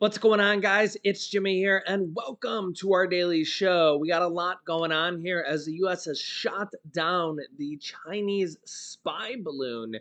What's going on, guys? It's Jimmy here, and welcome to our daily show. We got a lot going on here as the U.S. has shot down the Chinese spy balloon,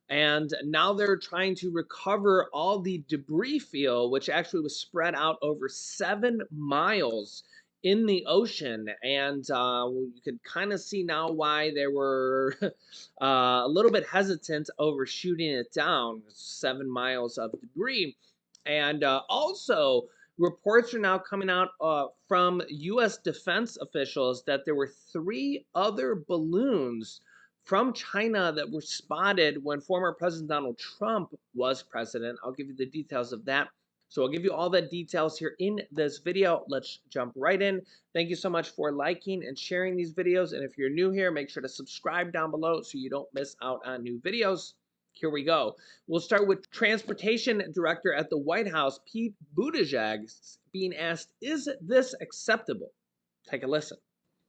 and now they're trying to recover all the debris field, which actually was spread out over 7 miles in the ocean. And you can kind of see now why they were a little bit hesitant over shooting it down. 7 miles of debris. And also, reports are now coming out from U.S. defense officials that there were 3 other balloons from China that were spotted when former President Donald Trump was president. I'll give you the details of that. So I'll give you all the details here in this video. Let's jump right in. Thank you so much for liking and sharing these videos. And if you're new here, make sure to subscribe down below so you don't miss out on new videos. Here we go. We'll start with Transportation Director at the White House, Pete Buttigieg, being asked, is this acceptable? Take a listen.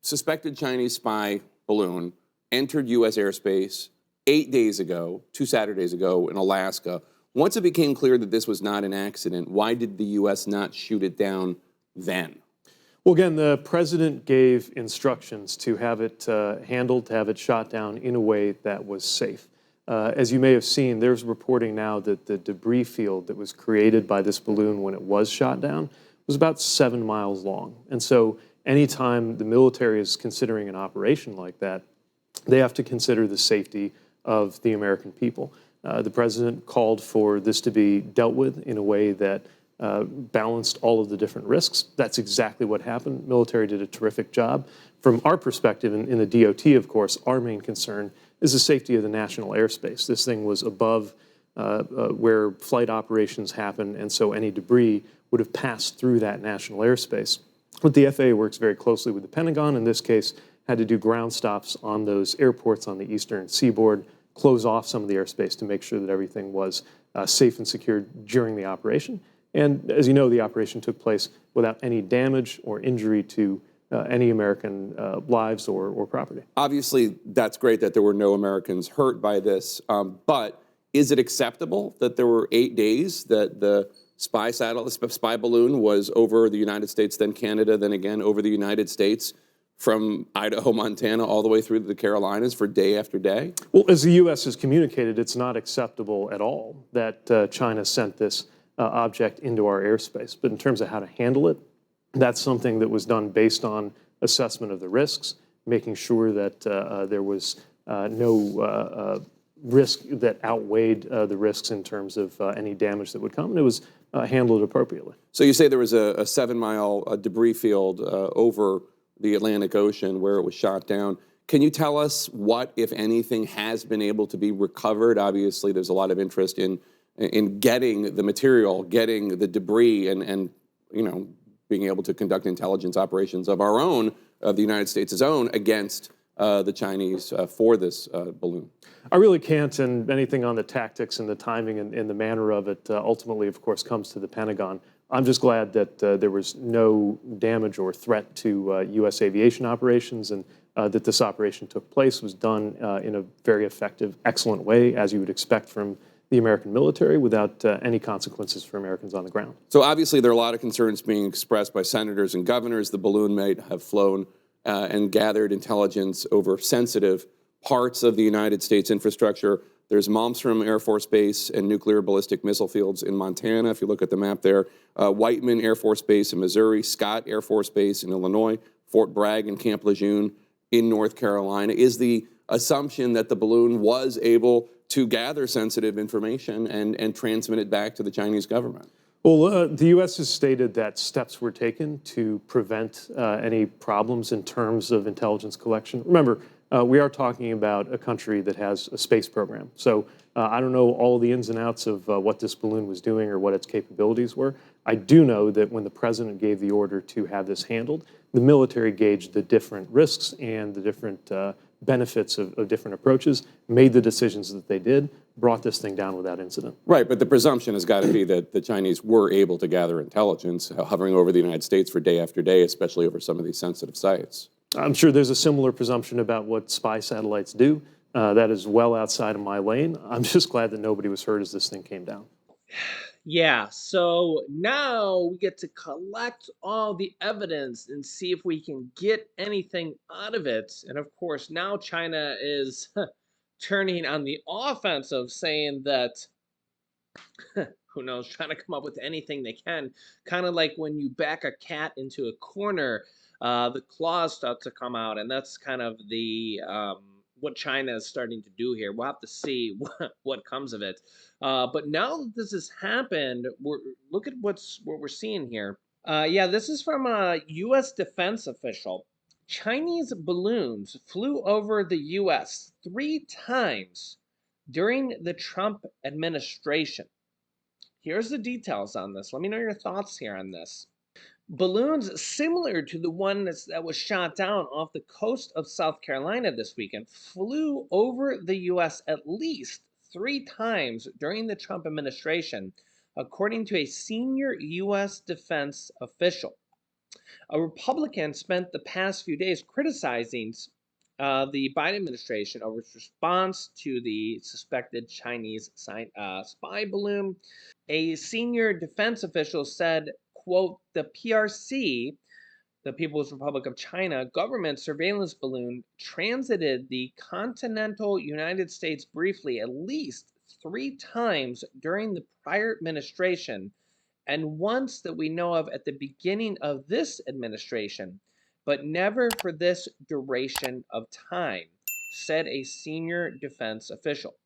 Suspected Chinese spy balloon entered U.S. airspace 8 days ago, 2 Saturdays ago in Alaska. Once it became clear that this was not an accident, why did the U.S. not shoot it down then? Well, again, the president gave instructions to have it handled, to have it shot down in a way that was safe. As you may have seen, there's reporting now that the debris field that was created by this balloon when it was shot down was about 7 miles long. And so anytime the military is considering an operation like that, they have to consider the safety of the American people. The president called for this to be dealt with in a way that balanced all of the different risks. That's exactly what happened. Military did a terrific job. From our perspective, in the DOT, of course, our main concern is the safety of the national airspace. This thing was above where flight operations happen, and so any debris would have passed through that national airspace. But the FAA works very closely with the Pentagon. In this case, had to do ground stops on those airports on the eastern seaboard, close off some of the airspace to make sure that everything was safe and secure during the operation. And as you know, the operation took place without any damage or injury to any American lives or property. Obviously, that's great that there were no Americans hurt by this, but is it acceptable that there were 8 days that the spy balloon was over the United States, then Canada, then again over the United States, from Idaho, Montana, all the way through to the Carolinas for day after day? Well, as the U.S. has communicated, it's not acceptable at all that China sent this object into our airspace. But in terms of how to handle it, that's something that was done based on assessment of the risks, making sure that there was no risk that outweighed the risks in terms of any damage that would come, and it was handled appropriately. So you say there was a 7-mile debris field over the Atlantic Ocean where it was shot down. Can you tell us what, if anything, has been able to be recovered? Obviously, there's a lot of interest in getting the material, getting the debris, and you know, being able to conduct intelligence operations of our own, of the United States' own, against the Chinese for this balloon. I really can't, and anything on the tactics and the timing and the manner of it ultimately, of course, comes to the Pentagon. I'm just glad that there was no damage or threat to U.S. aviation operations, and that this operation took place, was done in a very effective, excellent way, as you would expect from the American military, without any consequences for Americans on the ground. So obviously there are a lot of concerns being expressed by senators and governors. The balloon might have flown and gathered intelligence over sensitive parts of the United States infrastructure. There's Malmstrom Air Force Base and nuclear ballistic missile fields in Montana, if you look at the map there. Whiteman Air Force Base in Missouri, Scott Air Force Base in Illinois, Fort Bragg and Camp Lejeune in North Carolina. Is the assumption that the balloon was able to gather sensitive information and transmit it back to the Chinese government? Well, the U.S. has stated that steps were taken to prevent any problems in terms of intelligence collection. Remember, we are talking about a country that has a space program. So I don't know all the ins and outs of what this balloon was doing or what its capabilities were. I do know that when the president gave the order to have this handled, the military gauged the different risks and the different benefits of different approaches, made the decisions that they did, brought this thing down without incident. Right, but the presumption has got to be that the Chinese were able to gather intelligence hovering over the United States for day after day, especially over some of these sensitive sites. I'm sure there's a similar presumption about what spy satellites do. That is well outside of my lane. I'm just glad that nobody was hurt as this thing came down. Yeah, so now we get to collect all the evidence and see if we can get anything out of it. And of course, now China is turning on the offensive, saying that who knows, trying to come up with anything they can. Kind of like when you back a cat into a corner, the claws start to come out, and that's kind of the what China is starting to do here. We'll have to see what comes of it. But now that this has happened, look at what we're seeing here. Yeah, this is from a U.S. defense official. Chinese balloons flew over the U.S. 3 times during the Trump administration. Here's the details on this. Let me know your thoughts here on this. Balloons similar to the one that was shot down off the coast of South Carolina this weekend flew over the U.S. at least 3 times during the Trump administration, according to a senior U.S. defense official. A Republican spent the past few days criticizing the Biden administration over its response to the suspected Chinese spy balloon. A senior defense official said, quote, the PRC, the People's Republic of China government surveillance balloon transited the continental United States briefly at least 3 times during the prior administration, and once that we know of at the beginning of this administration, but never for this duration of time, said a senior defense official.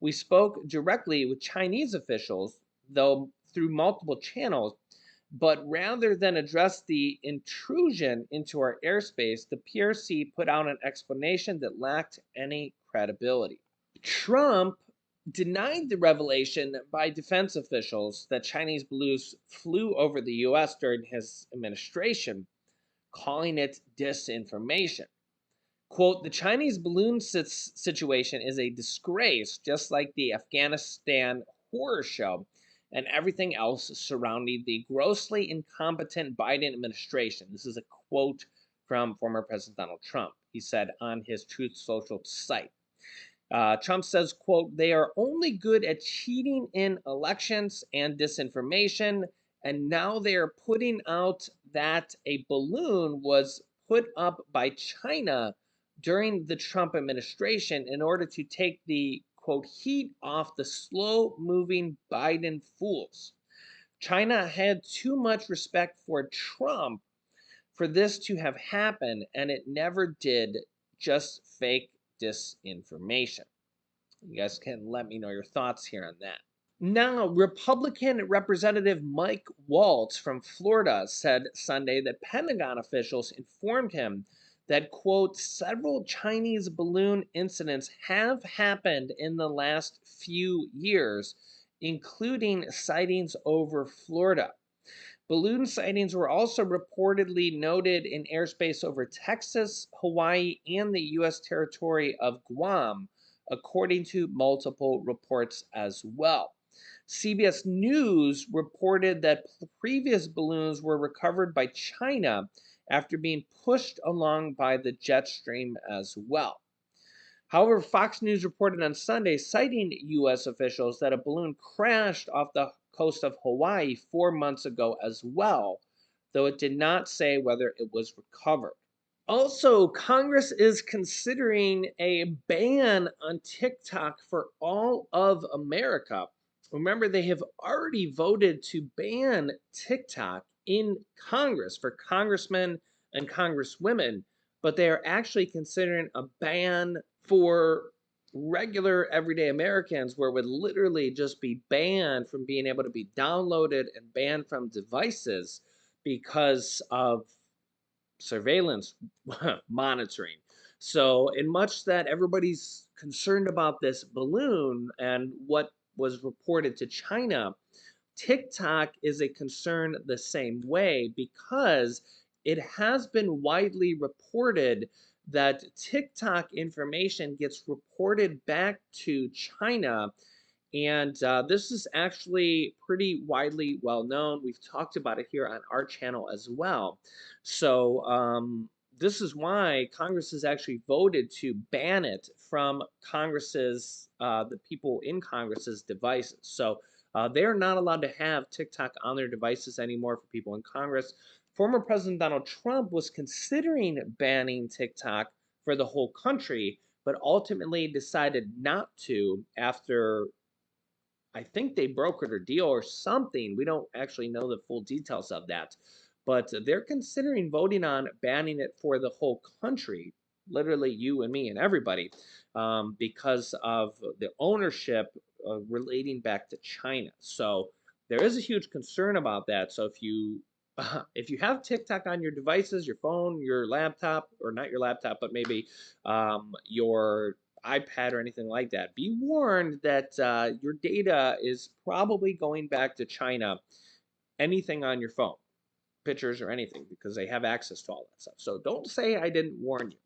We spoke directly with Chinese officials, though through multiple channels, but rather than address the intrusion into our airspace, the PRC put out an explanation that lacked any credibility. Trump denied the revelation by defense officials that Chinese balloons flew over the US during his administration, calling it disinformation. Quote, the Chinese balloon situation is a disgrace, just like the Afghanistan horror show and everything else surrounding the grossly incompetent Biden administration. This is a quote from former President Donald Trump. He said on his Truth Social site. Trump says, quote, they are only good at cheating in elections and disinformation, and now they are putting out that a balloon was put up by China during the Trump administration in order to take the, quote, heat off the slow-moving Biden fools. China had too much respect for Trump for this to have happened, and it never did, just fake disinformation. You guys can let me know your thoughts here on that. Now, Republican Representative Mike Waltz from Florida said Sunday that Pentagon officials informed him that, quote, several Chinese balloon incidents have happened in the last few years, including sightings over Florida. Balloon sightings were also reportedly noted in airspace over Texas, Hawaii, and the U.S. territory of Guam, according to multiple reports as well. CBS News reported that previous balloons were recovered by China after being pushed along by the jet stream as well. However, Fox News reported on Sunday, citing U.S. officials, that a balloon crashed off the coast of Hawaii 4 months ago as well, though it did not say whether it was recovered. Also, Congress is considering a ban on TikTok for all of America. Remember, they have already voted to ban TikTok in Congress for congressmen and congresswomen, but they are actually considering a ban for regular everyday Americans, where it would literally just be banned from being able to be downloaded and banned from devices because of surveillance monitoring. So, in much that everybody's concerned about this balloon and what was reported to China, TikTok is a concern the same way, because it has been widely reported that TikTok information gets reported back to China. And this is actually pretty widely well known. We've talked about it here on our channel as well. So, this is why Congress has actually voted to ban it from the people in Congress's devices. So, They are not allowed to have TikTok on their devices anymore for people in Congress. Former President Donald Trump was considering banning TikTok for the whole country, but ultimately decided not to after I think they brokered a deal or something. We don't actually know the full details of that, but they're considering voting on banning it for the whole country, literally you and me and everybody, because of the ownership relating back to China. So there is a huge concern about that. So if you have TikTok on your devices, your phone, your laptop, or not your laptop, but maybe your iPad or anything like that, be warned that your data is probably going back to China. Anything on your phone, pictures or anything, because they have access to all that stuff. So don't say I didn't warn you.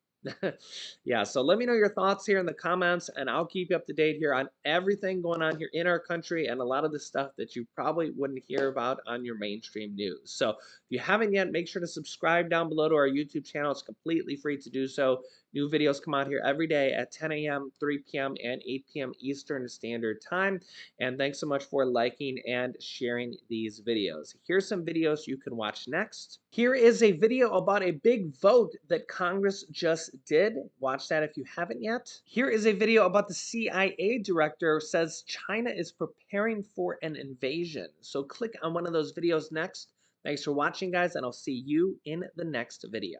Yeah, so let me know your thoughts here in the comments, and I'll keep you up to date here on everything going on here in our country and a lot of the stuff that you probably wouldn't hear about on your mainstream news. So if you haven't yet, make sure to subscribe down below to our YouTube channel. It's completely free to do so. New videos come out here every day at 10 a.m., 3 p.m., and 8 p.m. Eastern Standard Time. And thanks so much for liking and sharing these videos. Here's some videos you can watch next. Here is a video about a big vote that Congress just did. Watch that if you haven't yet. Here is a video about the CIA director says China is preparing for an invasion. So click on one of those videos next. Thanks for watching, guys, and I'll see you in the next video.